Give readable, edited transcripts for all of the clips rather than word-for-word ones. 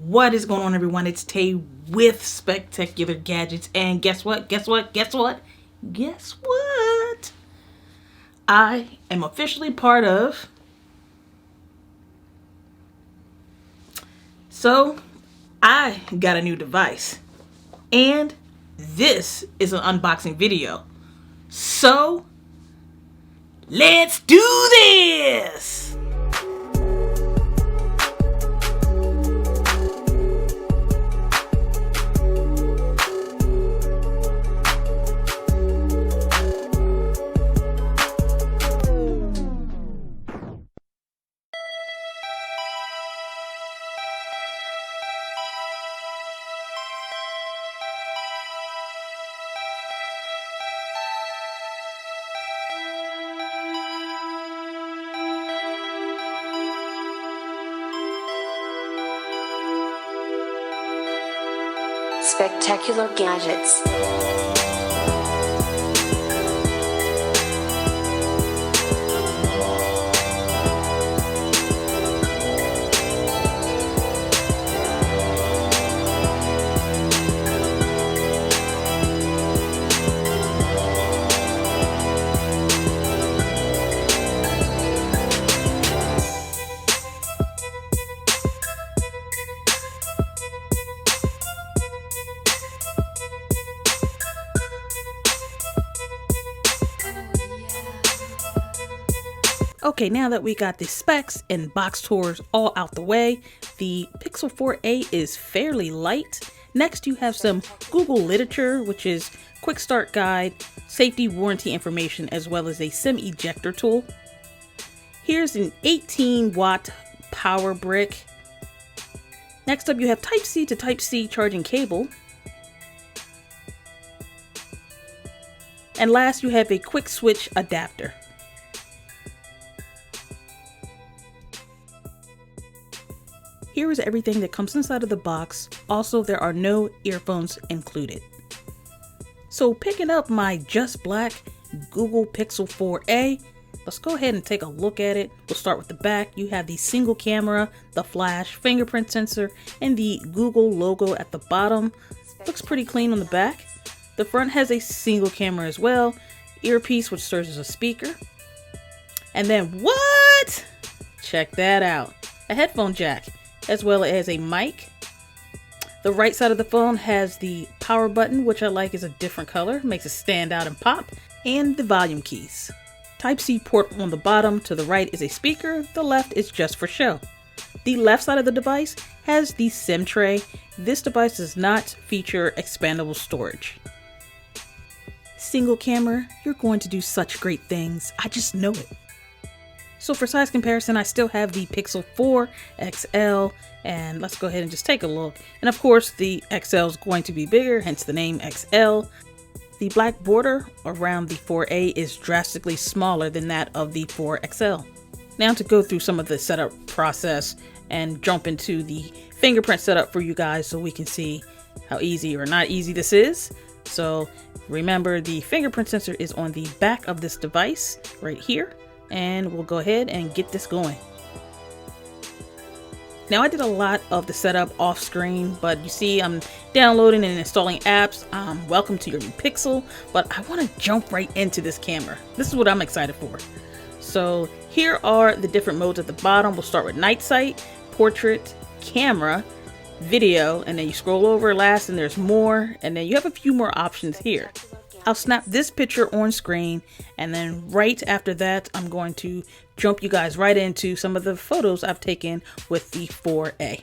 What is going on, everyone? It's Tay with SpecTechular Gadgets, and guess what? I am officially part of. So, I got a new device, and this is an unboxing video. So, let's do this! SpecTechular Gadgets. Okay, now that we got the specs and box tours all out the way, the Pixel 4a is fairly light. Next, you have some Google literature, which is quick start guide, safety warranty information, as well as a SIM ejector tool. Here's an 18-watt power brick. Next up, you have Type-C to Type-C charging cable. And last, you have a quick switch adapter. Here is everything that comes inside of the box. Also, there are no earphones included. So picking up my Just Black Google Pixel 4a, let's go ahead and take a look at it. We'll start with the back. You have the single camera, the flash, fingerprint sensor, and the Google logo at the bottom. Looks pretty clean on the back. The front has a single camera as well, earpiece which serves as a speaker. And then what? Check that out. A headphone jack, as well as a mic. The right side of the phone has the power button, which I like is a different color, makes it stand out and pop, and the volume keys. Type-C port on the bottom. To the right is a speaker, the left is just for show. The left side of the device has the SIM tray. This device does not feature expandable storage. Single camera, you're going to do such great things, I just know it. So for size comparison, I still have the Pixel 4 XL, and let's go ahead and just take a look. And of course, the XL is going to be bigger, hence the name XL. The black border around the 4A is drastically smaller than that of the 4XL. Now to go through some of the setup process and jump into the fingerprint setup for you guys so we can see how easy or not easy this is. So remember, the fingerprint sensor is on the back of this device right here. And we'll go ahead and get this going. Now I did a lot of the setup off screen, but you see I'm downloading and installing apps. Welcome to your new Pixel, but I want to jump right into this camera. This is what I'm excited for. So here are the different modes at the bottom. We'll start with night sight, portrait, camera, video, and then you scroll over last and there's more, and then you have a few more options here. I'll snap this picture on screen, and then right after that, I'm going to jump you guys right into some of the photos I've taken with the 4A.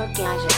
SpecTechular Gadgets.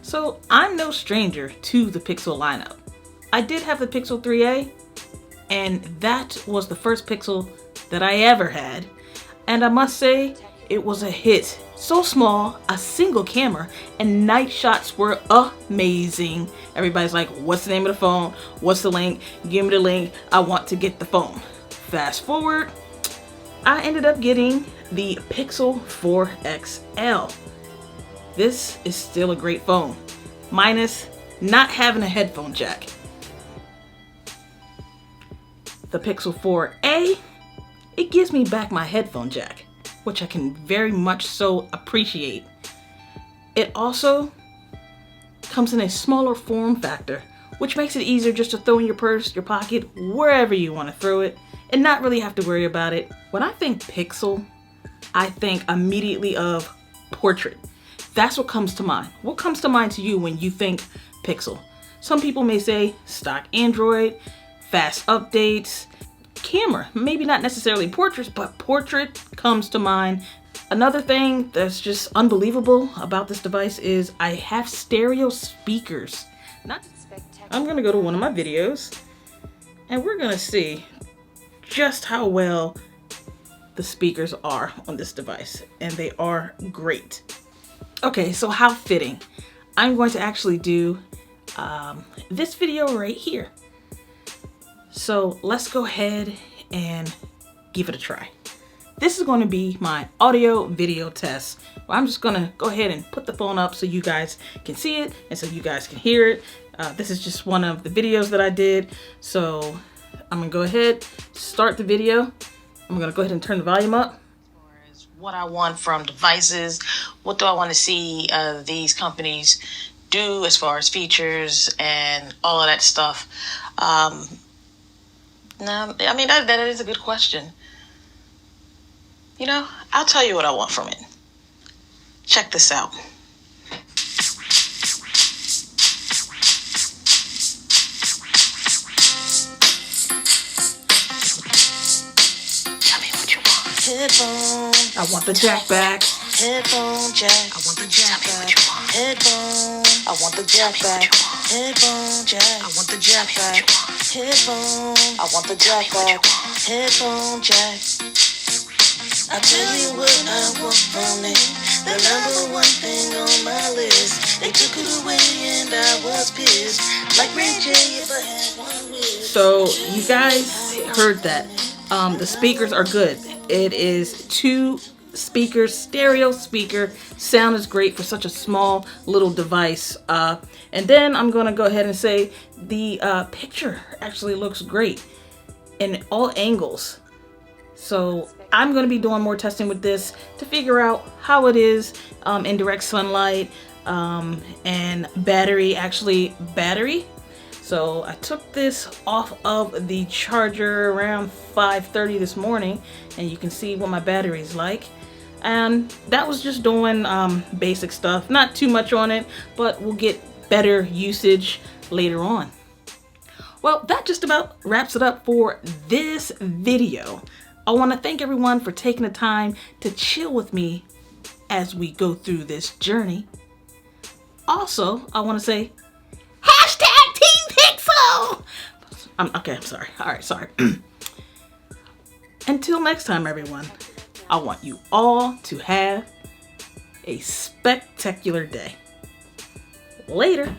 So I'm no stranger to the Pixel lineup. I did have the Pixel 3a, and that was the first Pixel that I ever had. And I must say, it was a hit. So small, a single camera, and night shots were amazing. Everybody's like, what's the name of the phone? What's the link? Give me the link. I want to get the phone. Fast forward, I ended up getting the Pixel 4 XL. This is still a great phone, minus not having a headphone jack. The Pixel 4a, it gives me back my headphone jack, which I can very much so appreciate. It also comes in a smaller form factor, which makes it easier just to throw in your purse, your pocket, wherever you want to throw it, and not really have to worry about it. When I think Pixel, I think immediately of portrait. That's what comes to mind. What comes to mind to you when you think Pixel? Some people may say stock Android, fast updates, camera, maybe not necessarily portraits, but portrait comes to mind. Another thing that's just unbelievable about this device is I have stereo speakers. I'm gonna go to one of my videos and we're gonna see just how well the speakers are on this device, and they are great. Okay, so how fitting. I'm going to actually do this video right here. So let's go ahead and give it a try. This is going to be my audio video test, where I'm just going to go ahead and put the phone up so you guys can see it and so you guys can hear it. This is just one of the videos that I did. So I'm going to go ahead, start the video. I'm going to go ahead and turn the volume up. What I want from devices, what do I want to see these companies do as far as features and all of that stuff. Now, I mean, that is a good question. You know, I'll tell you what I want from it. Check this out. Tell me what you want. Headphone. I want the jack back. Headphone jack. I want the jack back. Headphone. I want the jack back. Headphone jack. I want the jack back. Headphone. I want the jack back. Headphone jack. I'll tell you what I want from it. The number one thing on my list. They took it away and I was pissed. Like Ray J if I had one wish. So you guys heard that. The speakers are good. It is 2 speakers, stereo speaker. Sound is great for such a small little device. And then I'm gonna go ahead and say the picture actually looks great in all angles. So I'm gonna be doing more testing with this to figure out how it is in direct sunlight and battery. So I took this off of the charger around 5:30 this morning, and you can see what my battery is like. And that was just doing basic stuff, not too much on it, but we'll get better usage later on. Well, that just about wraps it up for this video. I want to thank everyone for taking the time to chill with me as we go through this journey. Also, I want to say hashtag Team Pixel. I'm sorry. All right, sorry. Until next time, everyone, I want you all to have a spectacular day. Later.